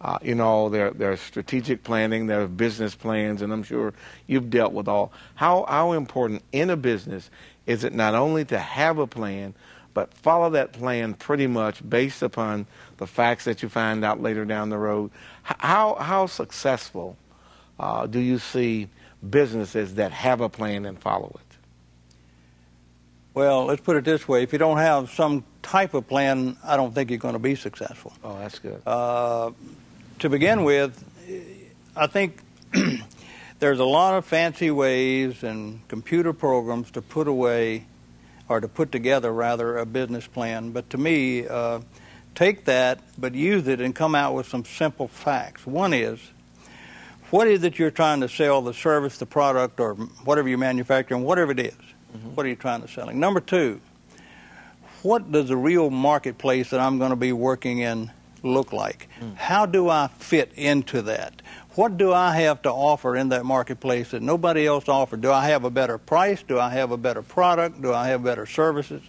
There's strategic planning, there's business plans, and I'm sure you've dealt with all. How important in a business is it not only to have a plan, but follow that plan pretty much based upon the facts that you find out later down the road? How successful do you see businesses that have a plan and follow it? Well, let's put it this way. If you don't have some type of plan, I don't think you're going to be successful. Oh, that's good. To begin with, I think there's a lot of fancy ways and computer programs to put away, or to put together, rather, a business plan. But to me, take that, but use it and come out with some simple facts. One is, what is it you're trying to sell, the service, the product, or whatever you're manufacturing, whatever it is? Mm-hmm. What are you trying to sell? Number two, what does the real marketplace that I'm going to be working in look like? How do I fit into that? What do I have to offer in that marketplace that nobody else offers? Do I have a better price? Do I have a better product? Do I have better services?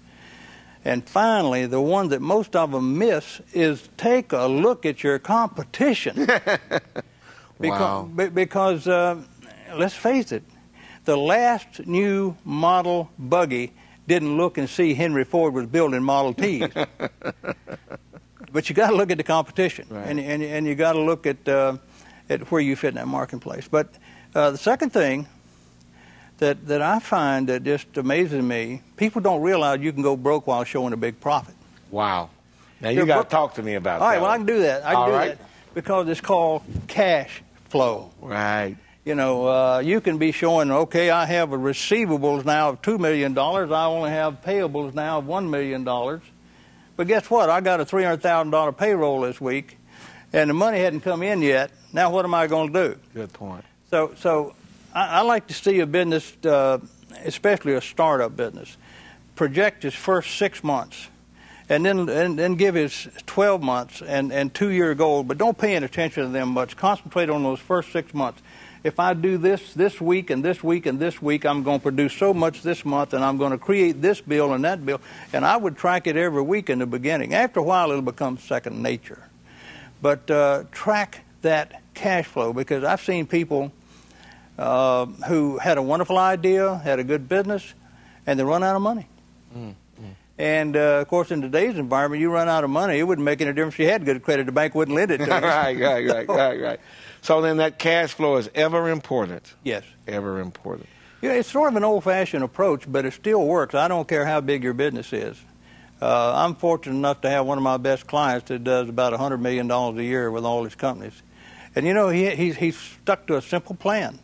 And finally, the one that most of them miss is take a look at your competition. Wow. Because let's face it, the last new model buggy didn't look and see Henry Ford was building Model Ts. But you got to look at the competition, right. and you got to look at where you fit in that marketplace. But the second thing that I find that just amazes me, people don't realize you can go broke while showing a big profit. Wow. Now you got to talk to me about that. All right, well, I can do that. I can do that because it's called cash flow. Right. You can be showing, okay, I have a receivables now of $2 million. I only have payables now of $1 million. But guess what? I got a $300,000 payroll this week, and the money hadn't come in yet. Now what am I going to do? Good point. So I like to see a business, especially a startup business, project his first 6 months, and then give his 12 months and 2-year goal. But don't pay any attention to them much. Concentrate on those first 6 months. If I do this week and this week and this week, I'm going to produce so much this month, and I'm going to create this bill and that bill. And I would track it every week in the beginning. After a while, it'll become second nature. But track that cash flow, because I've seen people who had a wonderful idea, had a good business, and they run out of money. And, of course, in today's environment, you run out of money, it wouldn't make any difference if you had good credit. The bank wouldn't lend it to you. Right. So then that cash flow is ever important. Yes. Ever important. Yeah, it's sort of an old-fashioned approach, but it still works. I don't care how big your business is. I'm fortunate enough to have one of my best clients that does about $100 million a year with all his companies. And, he's stuck to a simple plan.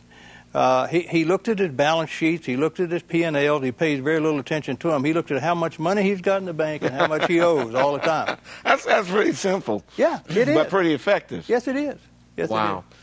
He looked at his balance sheets, he looked at his P&Ls, he pays very little attention to them. He looked at how much money he's got in the bank and how much he owes all the time. That's pretty simple. Yeah, it is. But pretty effective. Yes, it is. Yes, wow. It is.